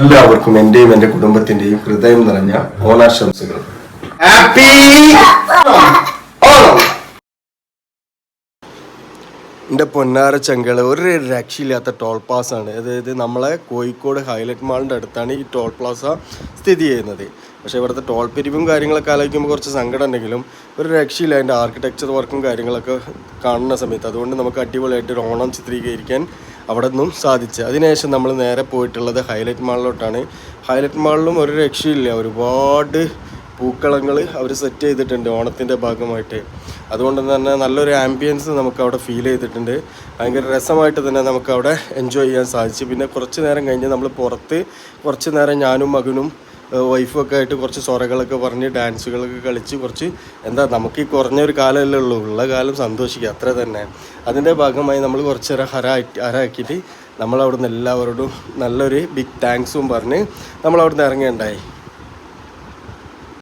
എല്ലാവർക്കും എന്റെയും എന്റെ കുടുംബത്തിന്റെയും ഹൃദയം നിറഞ്ഞ ഓണാശംസകൾ. ഹാപ്പി ഓണം. എൻ്റെ പൊന്നാര ചങ്കള് ഒരു രക്ഷയില്ലാത്ത ടോൾ പ്ലാസ ആണ്. അതായത് നമ്മളെ കോഴിക്കോട് ഹൈലൈറ്റ് മാളിൻ്റെ അടുത്താണ് ഈ ടോൾ പ്ലാസ സ്ഥിതി ചെയ്യുന്നത്. പക്ഷേ ഇവിടുത്തെ ടോൾ പിരിവും കാര്യങ്ങളൊക്കെ ആലോചിക്കുമ്പോൾ കുറച്ച് സങ്കടം ഉണ്ടെങ്കിലും ഒരു രക്ഷയില്ല അതിൻ്റെ ആർക്കിടെക്ചർ വർക്കും കാര്യങ്ങളൊക്കെ കാണുന്ന സമയത്ത്. അതുകൊണ്ട് നമുക്ക് അടിപൊളിയായിട്ട് ഒരു ഓണം ചിത്രീകരിക്കാൻ അവിടെ നിന്നും സാധിച്ചു. അതിനുശേഷം നമ്മൾ നേരെ പോയിട്ടുള്ളത് ഹൈലൈറ്റ് മാളിലോട്ടാണ്. ഹൈലൈറ്റ് മാളിലും ഒരു രക്ഷയില്ല, ഒരുപാട് പൂക്കളങ്ങൾ അവർ സെറ്റ് ചെയ്തിട്ടുണ്ട് ഓണത്തിൻ്റെ ഭാഗമായിട്ട്. അതുകൊണ്ട് തന്നെ നല്ലൊരു ആംബിയൻസ് നമുക്ക് അവിടെ ഫീൽ ചെയ്തിട്ടുണ്ട്. ഭയങ്കര രസമായിട്ട് തന്നെ നമുക്ക് അവിടെ എൻജോയ് ചെയ്യാൻ സാധിച്ചു. പിന്നെ കുറച്ച് നേരം കഴിഞ്ഞ് നമ്മൾ പുറത്ത് കുറച്ച് നേരം ഞാനും മകനും വൈഫൊക്കെ ആയിട്ട് കുറച്ച് സ്വരങ്ങളൊക്കെ പറഞ്ഞ് ഡാൻസുകളൊക്കെ കളിച്ച് കുറച്ച് നമുക്ക് ഈ കുറഞ്ഞൊരു കാലമല്ലേ ഉള്ളൂ, ഉള്ള കാലം സന്തോഷിക്കുക അത്ര തന്നെ. അതിൻ്റെ ഭാഗമായി നമ്മൾ കുറച്ച് നേരം ഹരാക്കിയിട്ട് നമ്മളവിടുന്ന് എല്ലാവരോടും നല്ലൊരു ബിഗ് താങ്ക്സും പറഞ്ഞ് നമ്മളവിടുന്ന് ഇറങ്ങുകയുണ്ടായി.